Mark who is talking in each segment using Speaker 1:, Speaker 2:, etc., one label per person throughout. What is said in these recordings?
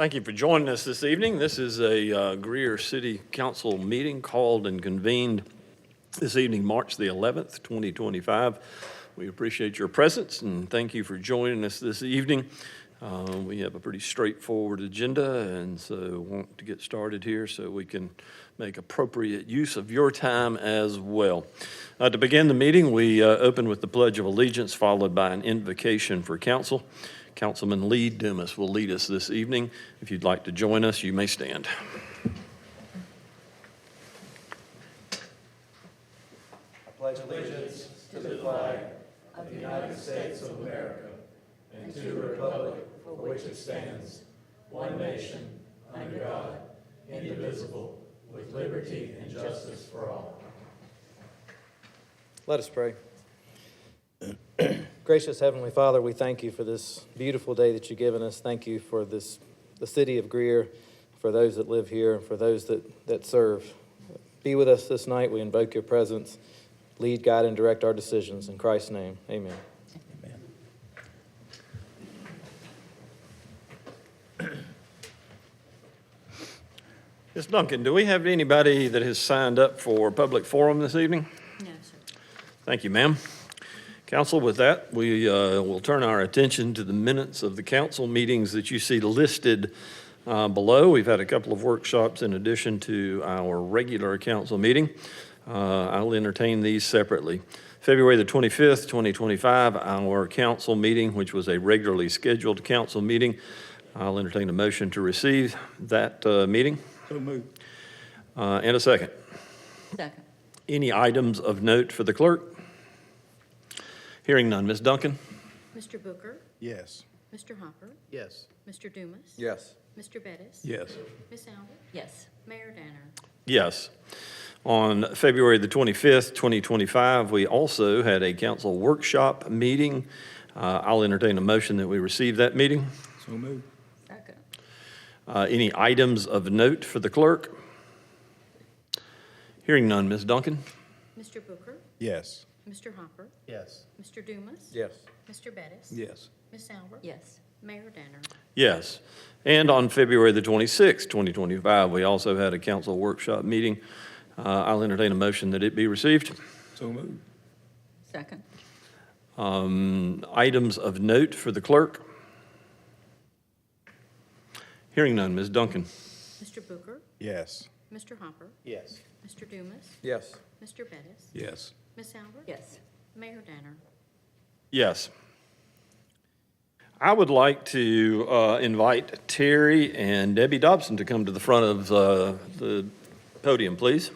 Speaker 1: Thank you for joining us this evening. This is a Greer City Council meeting called and convened this evening, March the 11th, 2025. We appreciate your presence and thank you for joining us this evening. We have a pretty straightforward agenda, and so want to get started here so we can make appropriate use of your time as well. To begin the meeting, we open with the Pledge of Allegiance, followed by an invocation for council. Councilman Lee Dumas will lead us this evening. If you'd like to join us, you may stand.
Speaker 2: I pledge allegiance to the flag of the United States of America and to the republic for which it stands, one nation, under God, indivisible, with liberty and justice for all.
Speaker 3: Let us pray. Gracious Heavenly Father, we thank you for this beautiful day that you've given us. Thank you for the city of Greer, for those that live here, and for those that serve. Be with us this night. We invoke your presence. Lead, guide, and direct our decisions. In Christ's name, amen.
Speaker 1: Amen. Ms. Duncan, do we have anybody that has signed up for public forum this evening?
Speaker 4: No, sir.
Speaker 1: Thank you, ma'am. Council, with that, we will turn our attention to the minutes of the council meetings that you see listed below. We've had a couple of workshops in addition to our regular council meeting. I'll entertain these separately. February the 25th, 2025, our council meeting, which was a regularly scheduled council meeting. I'll entertain a motion to receive that meeting.
Speaker 2: So moved.
Speaker 1: And a second.
Speaker 4: Second.
Speaker 1: Any items of note for the clerk? Hearing none. Ms. Duncan?
Speaker 4: Mr. Booker?
Speaker 2: Yes.
Speaker 4: Mr. Hopper?
Speaker 2: Yes.
Speaker 4: Mr. Dumas?
Speaker 3: Yes.
Speaker 4: Mr. Bettis?
Speaker 2: Yes.
Speaker 4: Ms. Albert? Yes. Mayor Danner?
Speaker 1: Yes. On February the 25th, 2025, we also had a council workshop meeting. I'll entertain a motion that we receive that meeting.
Speaker 2: So moved.
Speaker 4: Second.
Speaker 1: Any items of note for the clerk? Hearing none. Ms. Duncan?
Speaker 4: Mr. Booker?
Speaker 2: Yes.
Speaker 4: Mr. Hopper?
Speaker 2: Yes.
Speaker 4: Mr. Dumas?
Speaker 3: Yes.
Speaker 4: Mr. Bettis?
Speaker 2: Yes.
Speaker 4: Ms. Albert? Yes. Mayor Danner?
Speaker 1: Yes. And on February the 26th, 2025, we also had a council workshop meeting. I'll entertain a motion that it be received.
Speaker 2: So moved.
Speaker 4: Second.
Speaker 1: Items of note for the clerk? Hearing none. Ms. Duncan?
Speaker 4: Mr. Booker?
Speaker 2: Yes.
Speaker 4: Mr. Hopper?
Speaker 2: Yes.
Speaker 4: Mr. Dumas?
Speaker 3: Yes.
Speaker 4: Mr. Bettis?
Speaker 2: Yes.
Speaker 4: Ms. Albert? Yes. Mayor Danner?
Speaker 1: Yes. I would like to invite Terry and Debbie Dobson to come to the front of the podium, please.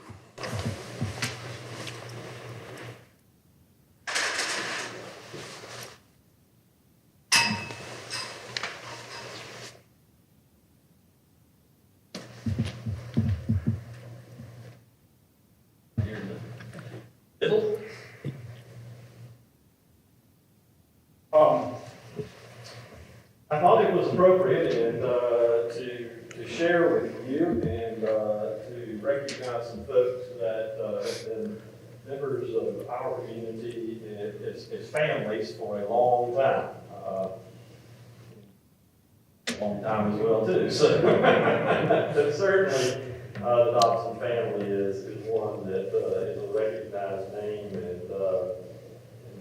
Speaker 1: Middle. I thought it was appropriate and to share with you and to recognize some folks that have been members of our community as families for a long time. Long time as well too. So, but certainly the Dobson family is one that is a recognized name and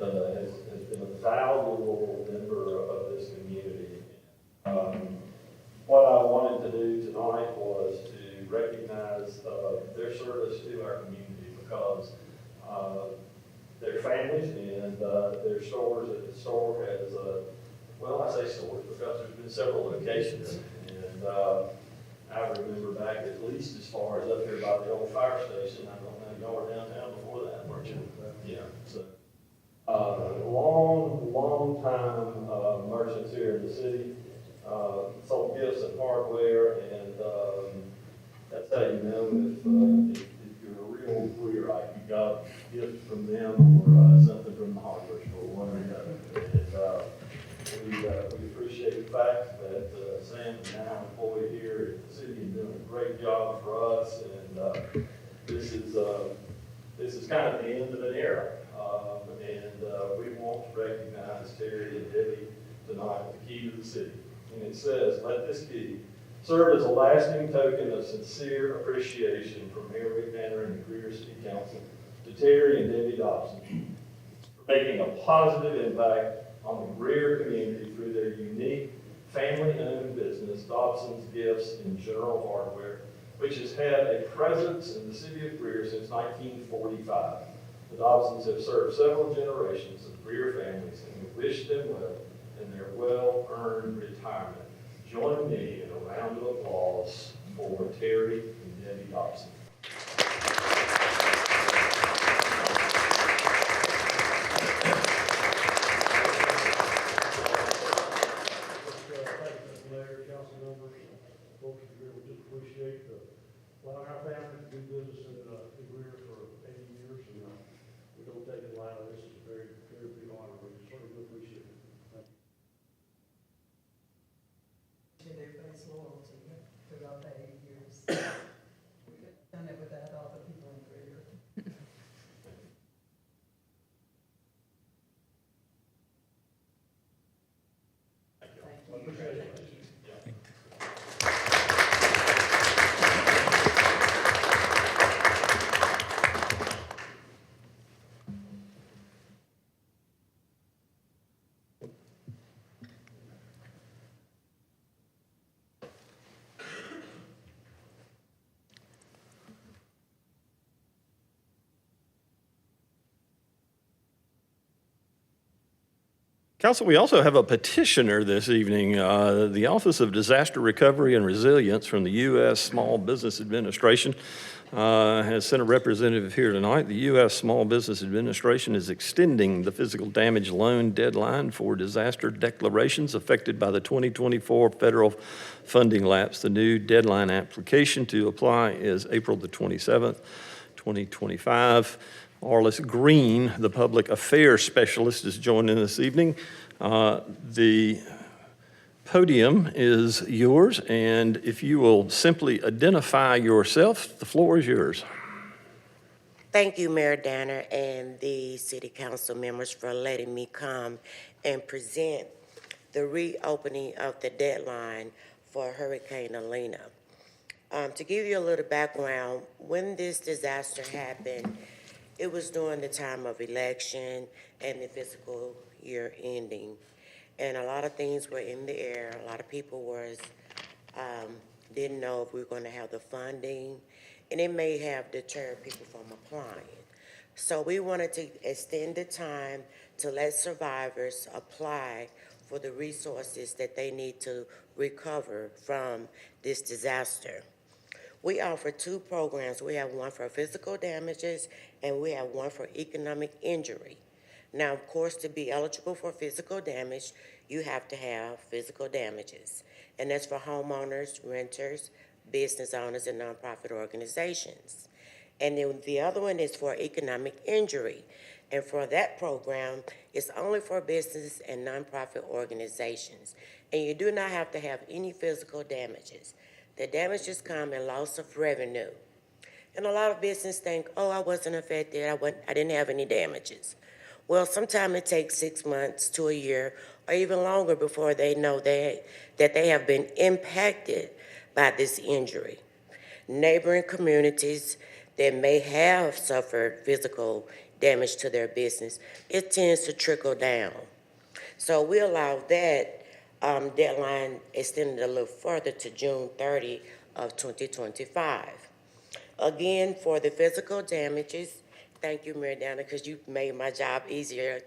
Speaker 1: has been a valuable member of this community. What I wanted to do tonight was to recognize their service to our community because their families and their stores at the store has, well, I say stores because there's been several locations. And I remember back at least as far as up here by the old fire station. I don't know, y'all were downtown before that, weren't you? Yeah. So, long time merchants here in the city, sold gifts and hardware, and that's how you know if you're a real Greerite, you got a gift from them or something from the hardware store, one or the other. And we appreciate the fact that Sam is now employed here at the city and doing a great job for us, and this is kind of the end of an era. And we want to recognize Terry and Debbie tonight with the key to the city. And it says, let this key serve as a lasting token of sincere appreciation from Mayor Rick Danner and the Greer City Council to Terry and Debbie Dobson for making a positive impact on the Greer community through their unique family-owned business, Dobson's Gifts and General Hardware, which has had a presence in the city of Greer since 1945. The Dobsons have served several generations of Greer families, and we wish them well in their well-earned retirement. Join me in a round of applause for Terry and Debbie Dobson.
Speaker 2: Mayor, council members, folks here, we just appreciate allowing our family to do business in Greer for 80 years, and we don't take it lightly. This is a very, very big honor. We certainly do appreciate it. Thank you.
Speaker 5: Everybody's loyalty throughout the 8 years. We could have done it without all the people in Greer.
Speaker 2: Appreciate it.
Speaker 1: Council, we also have a petitioner this evening. The Office of Disaster Recovery and Resilience from the U.S. Small Business Administration has sent a representative here tonight. The U.S. Small Business Administration is extending the physical damage loan deadline for disaster declarations affected by the 2024 federal funding lapse. The new deadline application to apply is April the 27th, 2025. Arliss Green, the public affairs specialist, is joining this evening. The podium is yours, and if you will simply identify yourself, the floor is yours.
Speaker 6: Thank you, Mayor Danner and the city council members for letting me come and present the reopening of the deadline for Hurricane Elena. To give you a little background, when this disaster happened, it was during the time of election and the fiscal year ending. And a lot of things were in the air. A lot of people didn't know if we were going to have the funding, and it may have deterred people from applying. So we wanted to extend the time to let survivors apply for the resources that they need to recover from this disaster. We offer two programs. We have one for physical damages, and we have one for economic injury. Now, of course, to be eligible for physical damage, you have to have physical damages. And that's for homeowners, renters, business owners, and nonprofit organizations. And then the other one is for economic injury. And for that program, it's only for business and nonprofit organizations. And you do not have to have any physical damages. The damages come in loss of revenue. And a lot of business think, oh, I wasn't affected, I didn't have any damages. Well, sometimes it takes 6 months to a year or even longer before they know that they have been impacted by this injury. Neighboring communities that may have suffered physical damage to their business, it tends to trickle down. So we allow that deadline extended a little further to June 30 of 2025. Again, for the physical damages, thank you, Mayor Danner, because you made my job easier.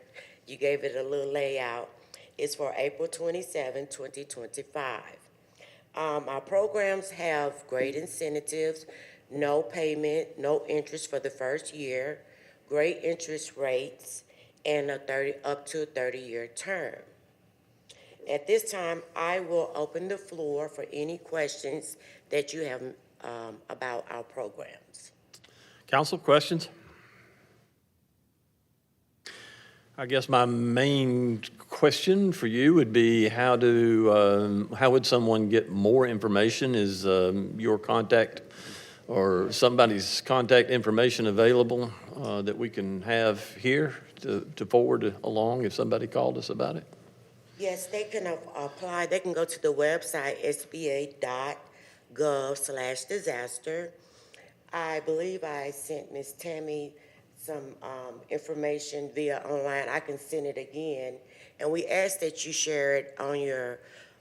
Speaker 6: You gave it a little layout. It's for April 27, 2025. Our programs have great incentives, no payment, no interest for the first year, great interest rates, and up to a 30-year term. At this time, I will open the floor for any questions that you have about our programs.
Speaker 1: Council, questions? I guess my main question for you would be how would someone get more information? Is your contact or somebody's contact information available that we can have here to forward along if somebody called us about it?
Speaker 6: Yes, they can apply, they can go to the website, sba.gov/disaster. I believe I sent Ms. Tammy some information via online. I can send it again. And we ask that you share it on your,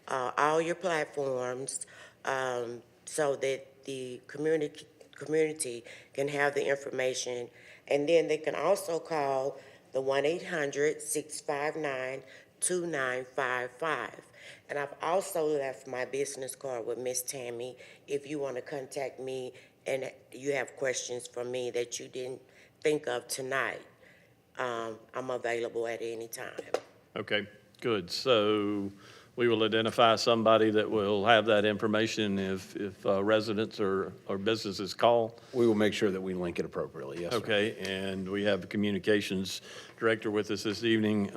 Speaker 6: all your platforms, so that the community can have the information. And then they can also call the 1-800-659-2955. And I've also left my business card with Miss Tammy if you want to contact me and you have questions for me that you didn't think of tonight. I'm available at any time.
Speaker 1: Okay, good. So we will identify somebody that will have that information if residents or businesses call.
Speaker 7: We will make sure that we link it appropriately, yes, sir.
Speaker 1: Okay, and we have a communications director with us this evening.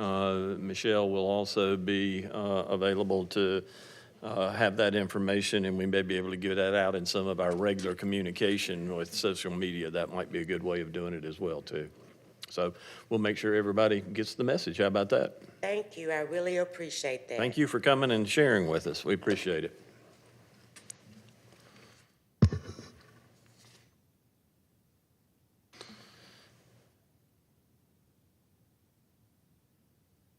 Speaker 1: Michelle will also be available to have that information, and we may be able to get that out in some of our regular communication with social media. That might be a good way of doing it as well, too. So we'll make sure everybody gets the message. How about that?
Speaker 6: Thank you. I really appreciate that.
Speaker 1: Thank you for coming and sharing with us. We appreciate it.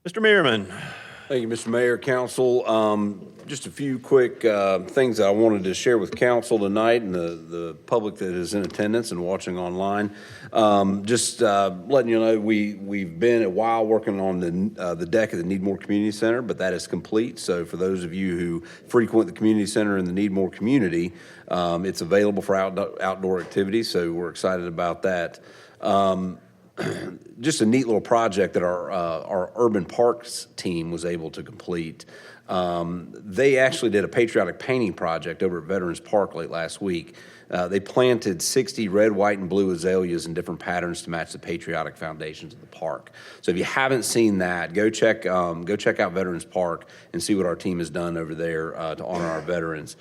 Speaker 1: Mr. Meerman.
Speaker 7: Thank you, Mr. Mayor, Council. Just a few quick things that I wanted to share with council tonight and the public that is in attendance and watching online. Just letting you know, we've been a while working on the deck at the Needmore Community Center, but that is complete. So for those of you who frequent the community center in the Needmore community, it's available for outdoor activities. So we're excited about that. Just a neat little project that our urban parks team was able to complete. They actually did a patriotic painting project over at Veterans Park late last week. They planted 60 red, white, and blue azaleas in different patterns to match the patriotic foundations of the park. So if you haven't seen that, go check out Veterans Park and see what our team has done over there to honor our veterans.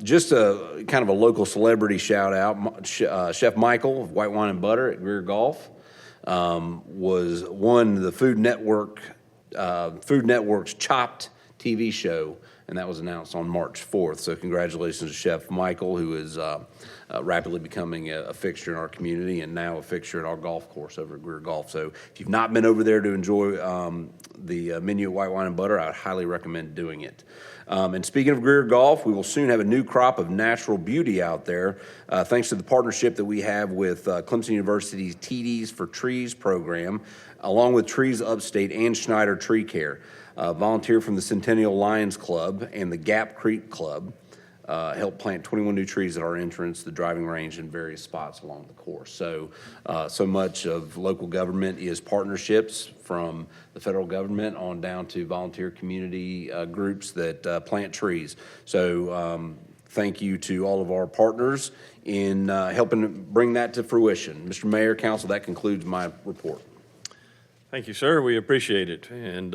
Speaker 7: Just a kind of a local celebrity shout out, Chef Michael of White Wine and Butter at Greer Golf. Won the Food Network's Chopped TV show, and that was announced on March 4th. So congratulations to Chef Michael, who is rapidly becoming a fixture in our community and now a fixture at our golf course over at Greer Golf. So if you've not been over there to enjoy the menu at White Wine and Butter, I would highly recommend doing it. And speaking of Greer Golf, we will soon have a new crop of natural beauty out there, thanks to the partnership that we have with Clemson University's TDs for Trees program, along with Trees Upstate and Schneider Tree Care. Volunteer from the Centennial Lions Club and the Gap Creek Club helped plant 21 new trees at our entrance, the driving range, and various spots along the course. So, so much of local government is partnerships from the federal government on down to volunteer community groups that plant trees. So thank you to all of our partners in helping bring that to fruition. Mr. Mayor, Council, that concludes my report.
Speaker 1: Thank you, sir. We appreciate it. And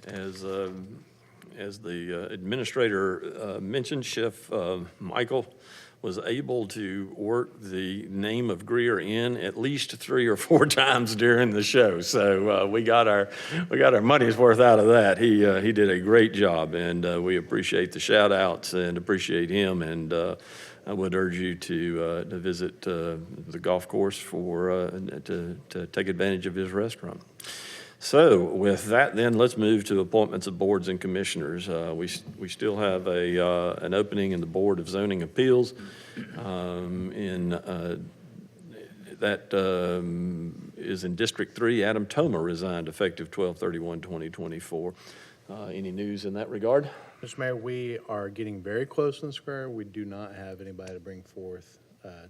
Speaker 1: as the administrator mentioned, Chef Michael was able to work the name of Greer in at least 3 or 4 times during the show. So we got our money's worth out of that. He did a great job, and we appreciate the shout outs and appreciate him. And I would urge you to visit the golf course to take advantage of his restaurant. So with that, then, let's move to appointments of boards and commissioners. We still have an opening in the Board of Zoning Appeals. That is in District 3. Adam Toma resigned effective 12/31/2024. Any news in that regard?
Speaker 8: Mr. Mayor, we are getting very close in the square. We do not have anybody to bring forth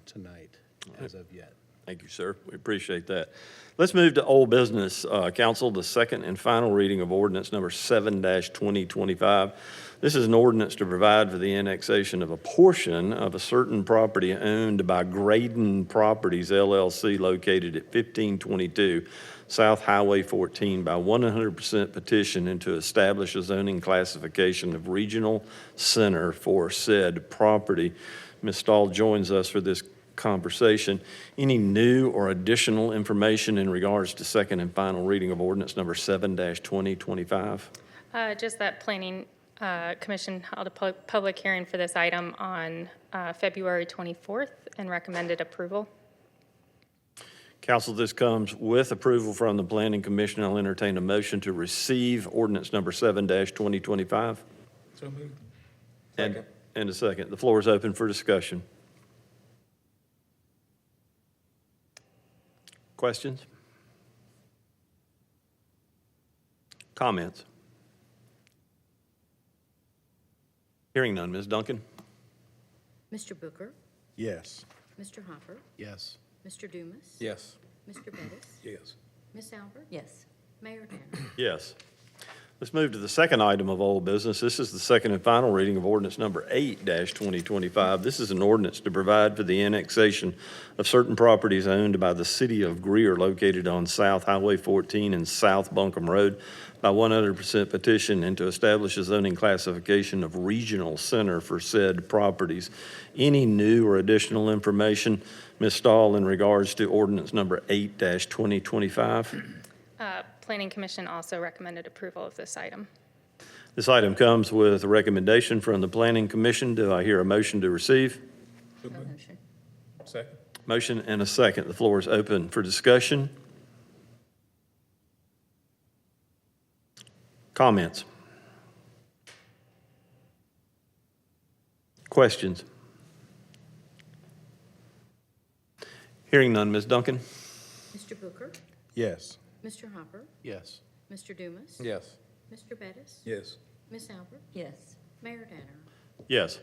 Speaker 8: tonight as of yet.
Speaker 1: Thank you, sir. We appreciate that. Let's move to old business, council, the second and final reading of ordinance number 7-2025. This is an ordinance to provide for the annexation of a portion of a certain property owned by Graydon Properties LLC located at 1522 South Highway 14 by 100% petition and to establish a zoning classification of regional center for said property. Ms. Stahl joins us for this conversation. Any new or additional information in regards to second and final reading of ordinance number 7-2025?
Speaker 9: Just that Planning Commission held a public hearing for this item on February 24th and recommended approval.
Speaker 1: Council, this comes with approval from the Planning Commission. I'll entertain a motion to receive ordinance number 7-2025.
Speaker 2: So moved.
Speaker 1: And a second. The floor is open for discussion. Questions? Comments? Hearing none. Ms. Duncan?
Speaker 4: Mr. Booker?
Speaker 8: Yes.
Speaker 4: Mr. Hopper?
Speaker 8: Yes.
Speaker 4: Mr. Dumas?
Speaker 2: Yes.
Speaker 4: Mr. Bettis?
Speaker 2: Yes.
Speaker 4: Ms. Albert?
Speaker 5: Yes.
Speaker 4: Mayor Danner?
Speaker 1: Yes. Let's move to the second item of old business. This is the second and final reading of ordinance number 8-2025. This is an ordinance to provide for the annexation of certain properties owned by the city of Greer located on South Highway 14 and South Buncombe Road by 100% petition and to establish a zoning classification of regional center for said properties. Any new or additional information, Ms. Stahl, in regards to ordinance number 8-2025?
Speaker 9: Planning Commission also recommended approval of this item.
Speaker 1: This item comes with a recommendation from the Planning Commission. Do I hear a motion to receive?
Speaker 5: Motion.
Speaker 2: Second.
Speaker 1: Motion and a second. The floor is open for discussion. Comments? Questions? Hearing none. Ms. Duncan?
Speaker 4: Mr. Booker?
Speaker 8: Yes.
Speaker 4: Mr. Hopper?
Speaker 8: Yes.
Speaker 4: Mr. Dumas?
Speaker 2: Yes.
Speaker 4: Mr. Bettis?
Speaker 2: Yes.
Speaker 4: Ms. Albert?
Speaker 5: Yes.
Speaker 4: Mayor Danner?
Speaker 1: Yes.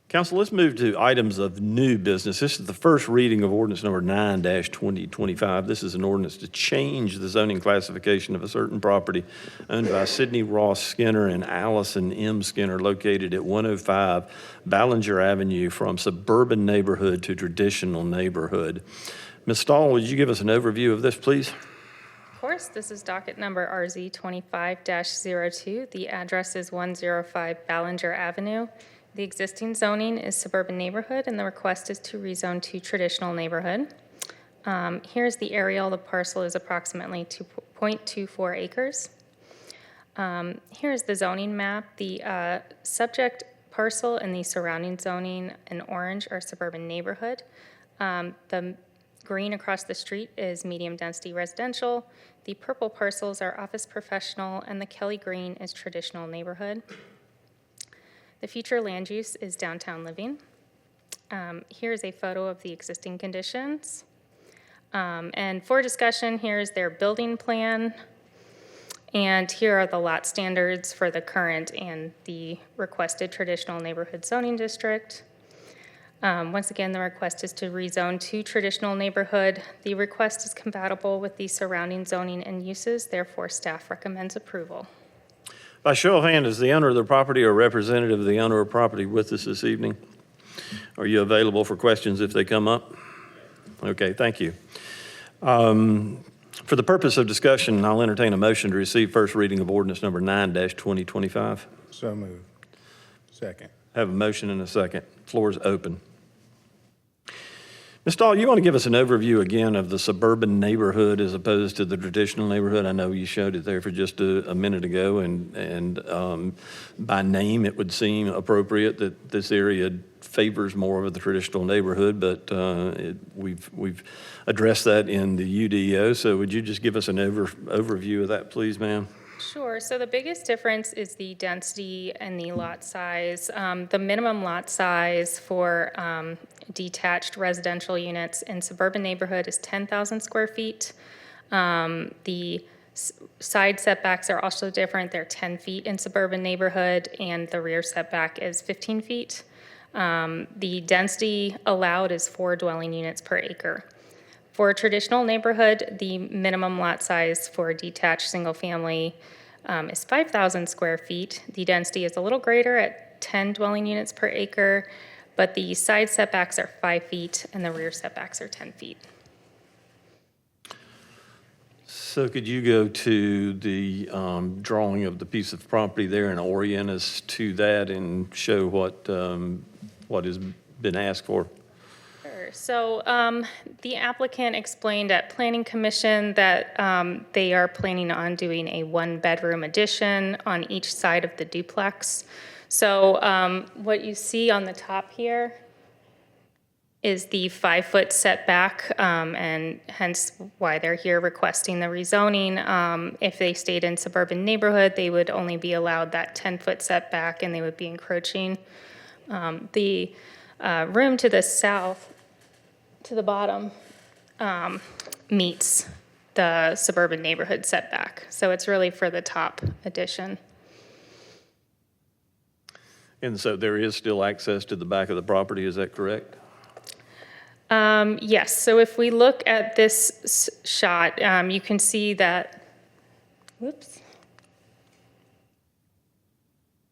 Speaker 1: Council, let's move to items of new business. This is the first reading of ordinance number 9-2025. This is an ordinance to change the zoning classification of a certain property owned by Sidney Ross Skinner and Allison M. Skinner located at 105 Ballinger Avenue from suburban neighborhood to traditional neighborhood. Ms. Stahl, would you give us an overview of this, please?
Speaker 9: Of course, this is docket number RZ 25-02. The address is 105 Ballinger Avenue. The existing zoning is suburban neighborhood, and the request is to rezone to traditional neighborhood. Here's the aerial. The parcel is approximately 2.24 acres. Here's the zoning map. The subject parcel and the surrounding zoning in orange are suburban neighborhood. The green across the street is medium-density residential. The purple parcels are office professional, and the Kelly green is traditional neighborhood. The future land use is downtown living. Here's a photo of the existing conditions. And for discussion, here's their building plan. And here are the lot standards for the current and the requested traditional neighborhood zoning district. Once again, the request is to rezone to traditional neighborhood. The request is compatible with the surrounding zoning and uses, therefore staff recommends approval.
Speaker 1: By show of hand, is the owner of the property or representative of the owner of property with us this evening? Are you available for questions if they come up? Okay, thank you. For the purpose of discussion, I'll entertain a motion to receive first reading of ordinance number 9-2025.
Speaker 8: So moved. Second.
Speaker 1: Have a motion and a second. Floor is open. Ms. Stahl, you want to give us an overview again of the suburban neighborhood as opposed to the traditional neighborhood? I know you showed it there for just a minute ago, and by name, it would seem appropriate that this area favors more of the traditional neighborhood, but we've addressed that in the UDO. So would you just give us an overview of that, please, ma'am?
Speaker 9: Sure. So the biggest difference is the density and the lot size. The minimum lot size for detached residential units in suburban neighborhood is 10,000 square feet. The side setbacks are also different. They're 10 feet in suburban neighborhood, and the rear setback is 15 feet. The density allowed is 4 dwelling units per acre. For a traditional neighborhood, the minimum lot size for a detached single-family is 5,000 square feet. The density is a little greater at 10 dwelling units per acre, but the side setbacks are 5 feet and the rear setbacks are 10 feet.
Speaker 1: So could you go to the drawing of the piece of property there and orient us to that and show what has been asked for?
Speaker 9: Sure. Sure. So the applicant explained at Planning Commission that they are planning on doing a one-bedroom addition on each side of the duplex. So what you see on the top here is the 5-foot setback, and hence why they're here requesting the rezoning. If they stayed in suburban neighborhood, they would only be allowed that 10-foot setback, and they would be encroaching. The room to the south, to the bottom, meets the suburban neighborhood setback. So it's really for the top addition.
Speaker 1: And so there is still access to the back of the property, is that correct?
Speaker 9: Yes, so if we look at this shot, you can see that, whoops.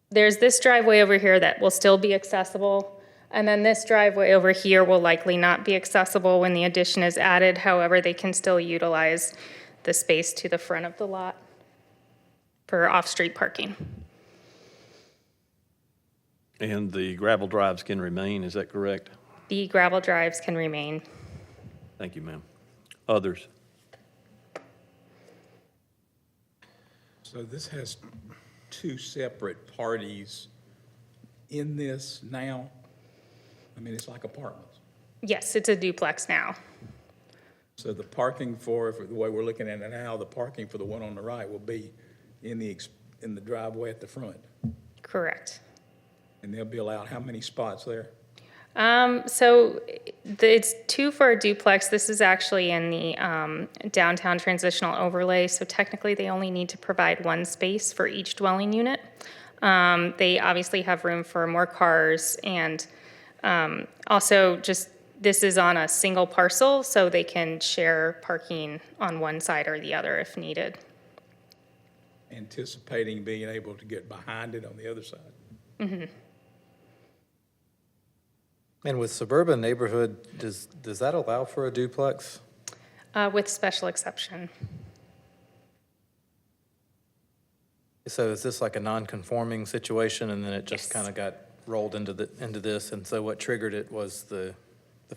Speaker 9: There's this driveway over here that will still be accessible, and then this driveway over here will likely not be accessible when the addition is added. However, they can still utilize the space to the front of the lot for off-street parking.
Speaker 1: And the gravel drives can remain, is that correct?
Speaker 9: The gravel drives can remain.
Speaker 1: Thank you, ma'am. Others?
Speaker 2: So this has two separate parties in this now? I mean, it's like apartments.
Speaker 9: Yes, it's a duplex now.
Speaker 2: So the parking for the way we're looking at it now, the parking for the one on the right will be in the driveway at the front.
Speaker 9: Correct.
Speaker 2: And they'll be allowed how many spots there?
Speaker 9: So it's 2 for a duplex. This is actually in the downtown transitional overlay. So technically, they only need to provide 1 space for each dwelling unit. They obviously have room for more cars, and also just this is on a single parcel, so they can share parking on one side or the other if needed.
Speaker 2: Anticipating being able to get behind it on the other side.
Speaker 9: Mm-hmm.
Speaker 3: And with suburban neighborhood, does that allow for a duplex?
Speaker 9: With special exception.
Speaker 3: So is this like a non-conforming situation, and then it just
Speaker 9: Yes.
Speaker 3: kind of got rolled into this? And so what triggered it was the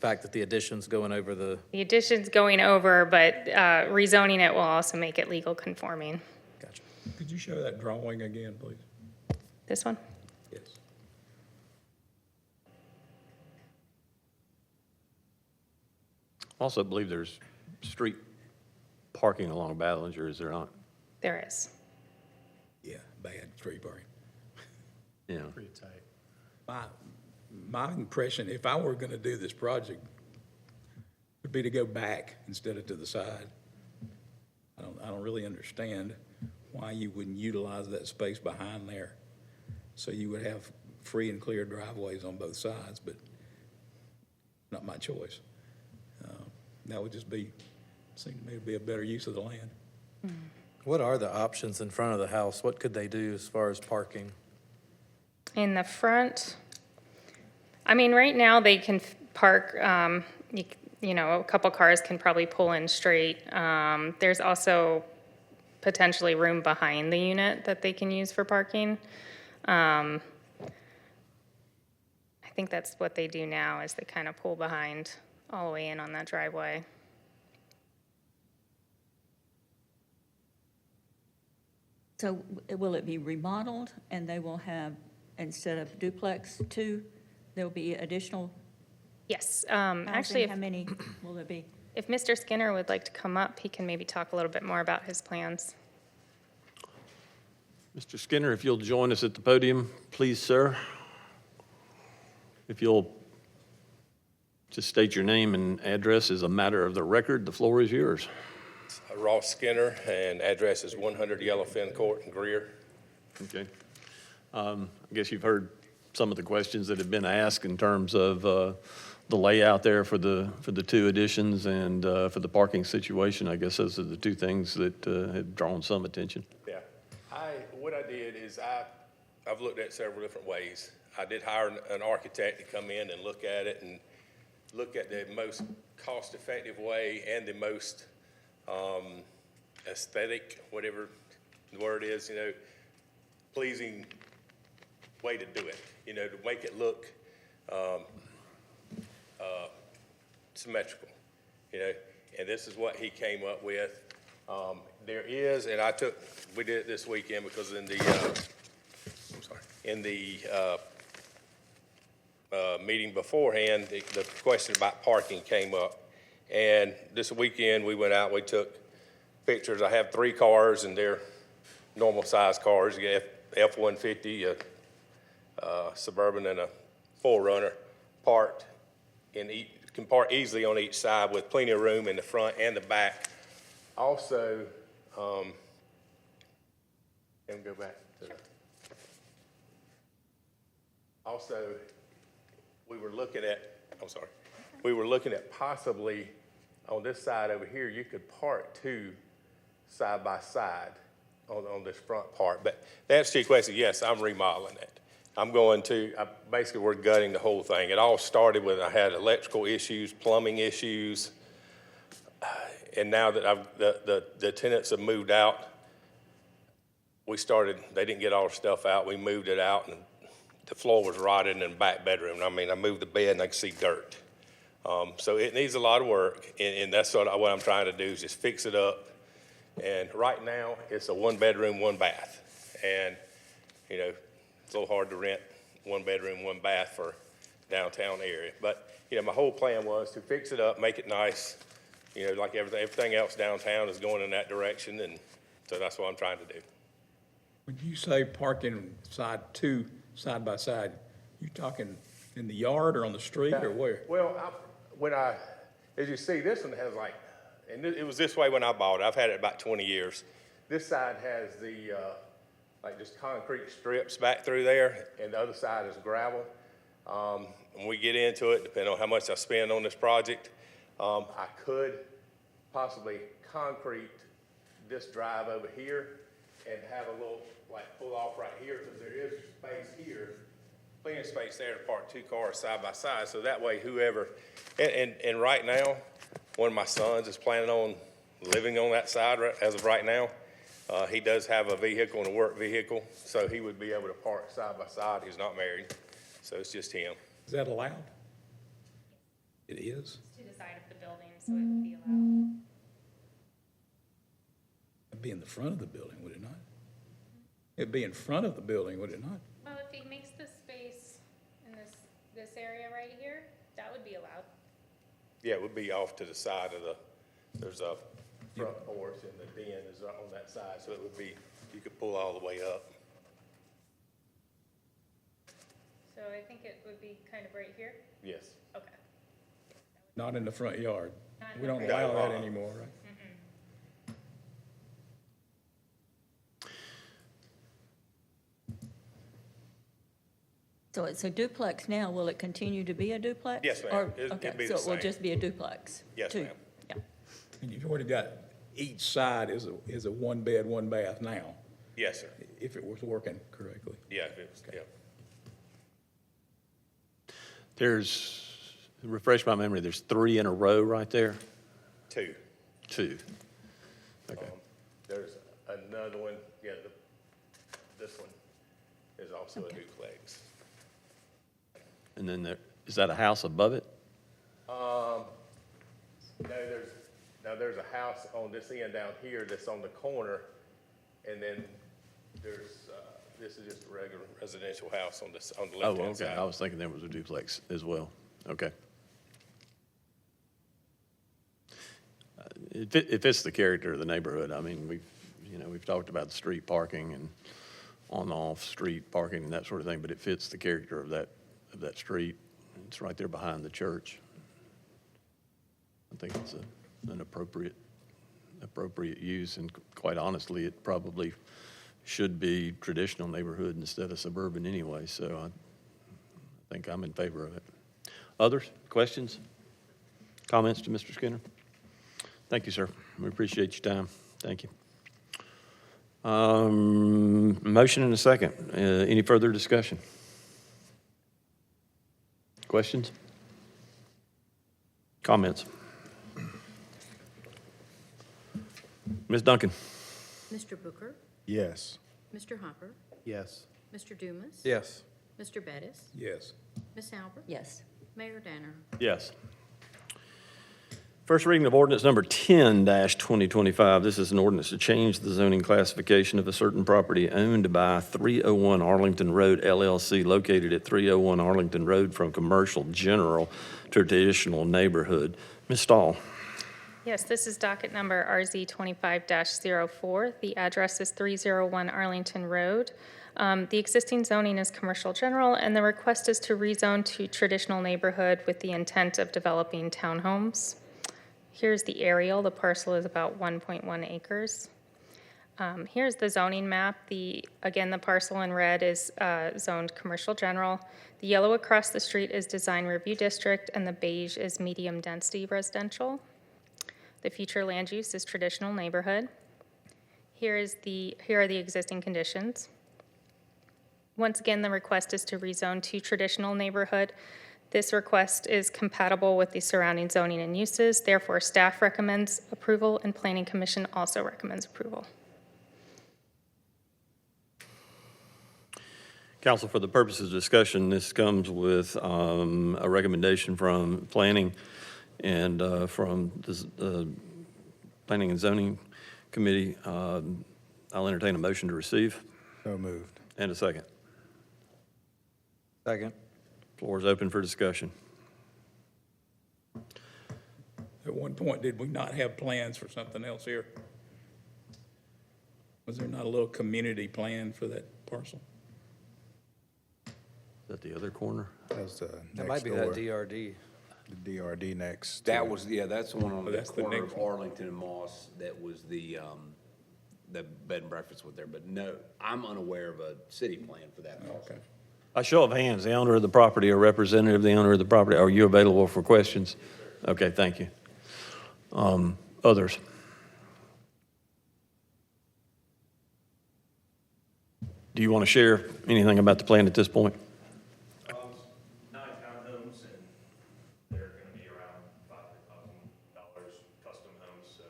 Speaker 3: fact that the addition's going over the,
Speaker 9: The addition's going over, but rezoning it will also make it legal conforming.
Speaker 3: gotcha.
Speaker 2: Could you show that drawing again, please?
Speaker 9: This one?
Speaker 2: Yes.
Speaker 1: Also believe there's street parking along Ballinger, is there not?
Speaker 9: There is.
Speaker 2: Yeah, bad street parking.
Speaker 1: Yeah.
Speaker 8: Pretty tight.
Speaker 2: My impression, if I were gonna do this project, would be to go back instead of to the side. I don't really understand why you wouldn't utilize that space behind there. So you would have free and clear driveways on both sides, but not my choice. That would just seem to me to be a better use of the land.
Speaker 3: What are the options in front of the house? What could they do as far as parking?
Speaker 9: In the front, I mean, right now they can park, you know, a couple cars can probably pull in straight. There's also potentially room behind the unit that they can use for parking. I think that's what they do now, is they kind of pull behind all the way in on that driveway.
Speaker 10: So will it be remodeled, and they will have, instead of duplex 2, there will be additional
Speaker 9: Yes,
Speaker 10: housing?
Speaker 9: actually,
Speaker 10: How many will there be?
Speaker 9: if Mr. Skinner would like to come up, he can maybe talk a little bit more about his plans.
Speaker 1: Mr. Skinner, if you'll join us at the podium, please, sir. If you'll just state your name and address as a matter of the record, the floor is yours.
Speaker 11: Ross Skinner, and address is 100 Yellowfin Court in Greer.
Speaker 1: Okay. I guess you've heard some of the questions that have been asked in terms of the layout there for the 2 additions and for the parking situation. I guess those are the 2 things that have drawn some attention.
Speaker 11: Yeah. What I did is I've looked at several different ways. I did hire an architect to come in and look at it and look at the most cost-effective way and the most aesthetic, whatever the word is, you know, pleasing way to do it, you know, to make it look symmetrical, you know, and this is what he came up with. There is, and we did it this weekend because in the, meeting beforehand, the question about parking came up. And this weekend, we went out, we took pictures. I have 3 cars, and they're normal-sized cars. You got F-150, a Suburban, and a 4Runner parked can park easily on each side with plenty of room in the front and the back. Also, and go back to also, we were looking at possibly on this side over here, you could park 2 side by side on this front part. But to answer your question, yes, I'm remodeling it. Basically, we're gutting the whole thing. It all started when I had electrical issues, plumbing issues, and now that the tenants have moved out, they didn't get all their stuff out. We moved it out, and the floor was rotted in the back bedroom. I mean, I moved the bed, and I could see dirt. So it needs a lot of work, and that's what I'm trying to do is just fix it up. And right now, it's a 1-bedroom, 1-bath. And, you know, it's a little hard to rent 1-bedroom, 1-bath for downtown area. But, you know, my whole plan was to fix it up, make it nice. You know, like everything else downtown is going in that direction, and so that's what I'm trying to do.
Speaker 2: When you say parking two side by side, you talking in the yard or on the street or where?
Speaker 11: Well, as you see, this one has and it was this way when I bought it. I've had it about 20 years. This side has the, just concrete strips back through there, and the other side is gravel. When we get into it, depending on how much I spend on this project, I could possibly concrete this drive over here and have a little, pull off right here, because there is space here, plenty of space there to park 2 cars side by side, so that way whoever, and right now, one of my sons is planning on living on that side as of right now. He does have a vehicle and a work vehicle, so he would be able to park side by side. He's not married, so it's just him.
Speaker 2: Is that allowed? It is?
Speaker 9: It's to the side of the building, so it would be allowed.
Speaker 2: It'd be in the front of the building, would it not? It'd be in front of the building, would it not?
Speaker 9: Well, if he makes the space in this area right here, that would be allowed.
Speaker 11: Yeah, it would be off to the side of there's a front porch and the den is on that side, so it would be, you could pull all the way up.
Speaker 9: So I think it would be kind of right here?
Speaker 11: Yes.
Speaker 9: Okay.
Speaker 2: Not in the front yard.
Speaker 9: Not in
Speaker 2: We
Speaker 9: the
Speaker 2: don't
Speaker 9: front
Speaker 2: allow
Speaker 11: yard.
Speaker 2: that anymore, right?
Speaker 10: So it's a duplex now. Will it continue to be a duplex?
Speaker 11: Yes, ma'am.
Speaker 10: Or-
Speaker 11: It'd
Speaker 10: okay,
Speaker 11: be the
Speaker 10: So it will
Speaker 11: same.
Speaker 10: just be a duplex?
Speaker 11: Yes,
Speaker 10: too?
Speaker 11: ma'am.
Speaker 10: Yeah.
Speaker 2: And you've already got, each side is a 1-bed, 1-bath now,
Speaker 11: Yes, sir.
Speaker 2: if it was working correctly.
Speaker 11: Yeah, if it was, yeah.
Speaker 1: Refresh my memory, there's 3 in a row right there?
Speaker 11: 2.
Speaker 1: 2. Okay.
Speaker 11: There's another one, this one is also a duplex.
Speaker 1: And then is that a house above it?
Speaker 11: No, there's a house on this end down here that's on the corner, and then there's, this is just a regular residential house on the
Speaker 1: Oh,
Speaker 11: left-hand
Speaker 1: okay.
Speaker 11: side.
Speaker 1: I was thinking there was a duplex as well. Okay. It fits the character of the neighborhood. I mean, we've talked about the street parking and on-off street parking and that sort of thing, but it fits the character of that street. It's right there behind the church. I think it's an appropriate use, and quite honestly, it probably should be traditional neighborhood instead of suburban anyway, so I think I'm in favor of it. Others, questions, comments to Mr. Skinner? Thank you, sir. We appreciate your time. Thank you. Motion and a second. Any further discussion? Questions? Comments? Ms. Duncan?
Speaker 4: Mr. Booker?
Speaker 8: Yes.
Speaker 4: Mr. Hopper?
Speaker 8: Yes.
Speaker 4: Mr. Dumas?
Speaker 3: Yes.
Speaker 4: Mr. Bettis?
Speaker 2: Yes.
Speaker 4: Ms. Albert?
Speaker 10: Yes.
Speaker 4: Mayor Danner?
Speaker 1: Yes. First reading of ordinance number 10-2025. This is an ordinance to change the zoning classification of a certain property owned by 301 Arlington Road LLC located at 301 Arlington Road from commercial general to traditional neighborhood. Ms. Stahl.
Speaker 9: Yes, this is docket number RZ 25-04. The address is 301 Arlington Road. The existing zoning is commercial general, and the request is to rezone to traditional neighborhood with the intent of developing townhomes. Here's the aerial. The parcel is about 1.1 acres. Here's the zoning map. Again, the parcel in red is zoned commercial general. The yellow across the street is design review district, and the beige is medium density residential. The future land use is traditional neighborhood. Here are the existing conditions. Once again, the request is to rezone to traditional neighborhood. This request is compatible with the surrounding zoning and uses. Therefore, staff recommends approval and Planning Commission also recommends approval.
Speaker 1: Council, for the purposes of discussion, this comes with a recommendation from Planning and from the Planning and Zoning Committee. I'll entertain a motion to receive.
Speaker 8: So moved.
Speaker 1: And a second.
Speaker 3: Second.
Speaker 1: Floor is open for discussion.
Speaker 2: At one point, did we not have plans for something else here? Was there not a little community plan for that parcel?
Speaker 1: Is that the other corner?
Speaker 8: That's
Speaker 3: That might be that DRD.
Speaker 8: The DRD next.
Speaker 7: That was, that's the one on
Speaker 2: Oh,
Speaker 7: the
Speaker 2: that's the
Speaker 7: corner
Speaker 2: next
Speaker 7: of Arlington and Moss. That was the bed and breakfast with there. But no, I'm unaware of a city plan for that.
Speaker 2: Okay.
Speaker 1: By show of hands, the owner of the property or representative of the owner of the property, are you available for questions? Okay, thank you. Others? Do you want to share anything about the plan at this point?
Speaker 12: 9 townhomes, and they're going to be around $500,000 custom homes, so.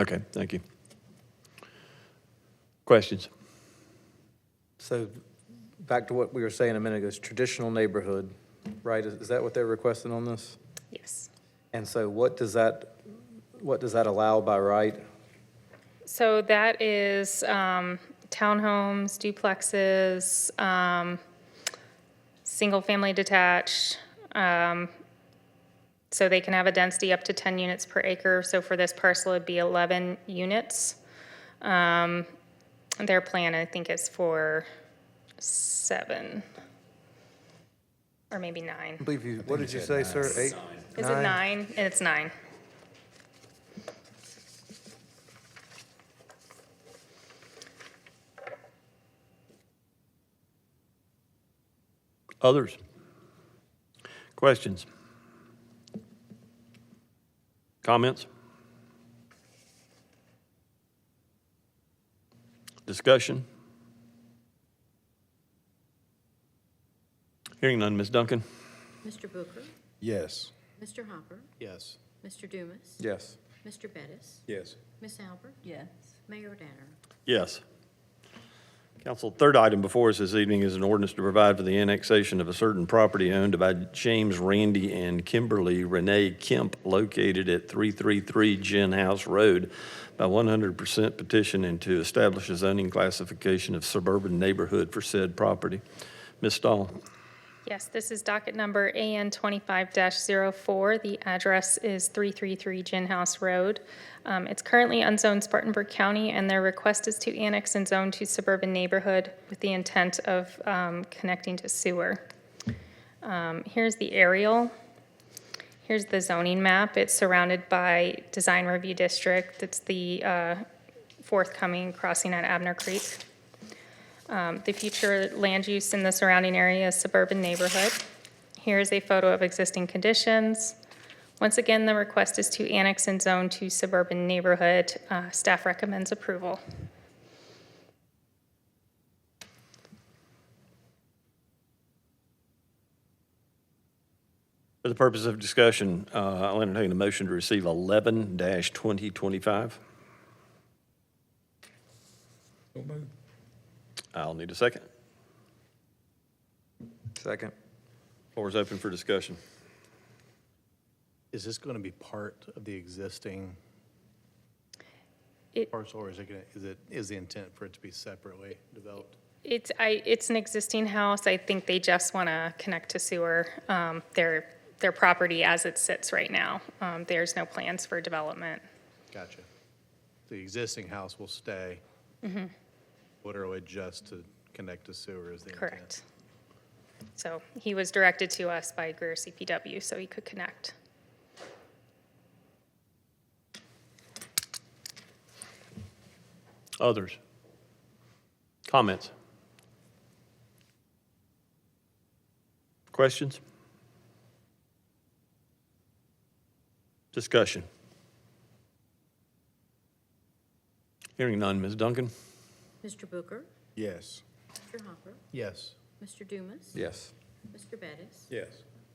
Speaker 1: Okay, thank you. Questions?
Speaker 3: So back to what we were saying a minute ago, is traditional neighborhood, right? Is that what they're requesting on this?
Speaker 9: Yes.
Speaker 3: And so what does that allow by right?
Speaker 9: So that is townhomes, duplexes, single-family detached. So they can have a density up to 10 units per acre. So for this parcel, it'd be 11 units. Their plan, I think, is for 7 or maybe 9.
Speaker 3: I believe you, what did you say, sir? 8?
Speaker 9: Is it 9? It's 9.
Speaker 1: Others? Questions? Comments? Discussion? Hearing none, Ms. Duncan?
Speaker 4: Mr. Booker?
Speaker 8: Yes.
Speaker 4: Mr. Hopper?
Speaker 8: Yes.
Speaker 4: Mr. Dumas?
Speaker 3: Yes.
Speaker 4: Mr. Bettis?
Speaker 2: Yes.
Speaker 4: Ms. Albert?
Speaker 10: Yes.
Speaker 4: Mayor Danner?
Speaker 1: Yes. Council, third item before us this evening is an ordinance to provide for the annexation of a certain property owned by James, Randy, and Kimberly Renee Kemp located at 333 Gin House Road by 100% petition and to establish a zoning classification of suburban neighborhood for said property. Ms. Stahl.
Speaker 9: Yes, this is docket number AN 25-04. The address is 333 Gin House Road. It's currently unzoned Spartanburg County, and their request is to annex and zone to suburban neighborhood with the intent of connecting to sewer. Here's the aerial. Here's the zoning map. It's surrounded by Design Review District. It's the forthcoming crossing at Abner Creek. The future land use in the surrounding area is suburban neighborhood. Here's a photo of existing conditions. Once again, the request is to annex and zone to suburban neighborhood. Staff recommends approval.
Speaker 1: For the purpose of discussion, I'll entertain a motion to receive 11-2025.
Speaker 2: So moved.
Speaker 1: I'll need a second.
Speaker 3: Second.
Speaker 1: Floor is open for discussion.
Speaker 8: Is this going to be part of the existing
Speaker 9: It-
Speaker 8: parcel, or is the intent for it to be separately developed?
Speaker 9: It's an existing house. I think they just want to connect to sewer. Their property as it sits right now. There's no plans for development.
Speaker 8: Gotcha. The existing house will stay literally just to connect to sewer is the intent?
Speaker 9: Correct. So he was directed to us by Greer CPW so he could connect.
Speaker 1: Others? Comments? Questions? Discussion? Hearing none, Ms. Duncan?
Speaker 4: Mr. Booker?
Speaker 2: Yes.
Speaker 4: Mr. Hopper?
Speaker 8: Yes.
Speaker 4: Mr. Dumas?
Speaker 2: Yes.
Speaker 4: Mr. Bettis?
Speaker 2: Yes.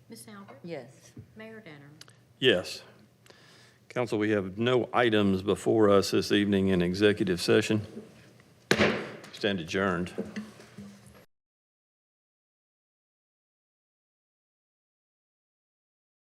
Speaker 4: Ms. Albert?
Speaker 10: Yes.
Speaker 4: Mayor Danner?
Speaker 1: Yes. Council, we have no items before us this evening in executive session. Stand adjourned.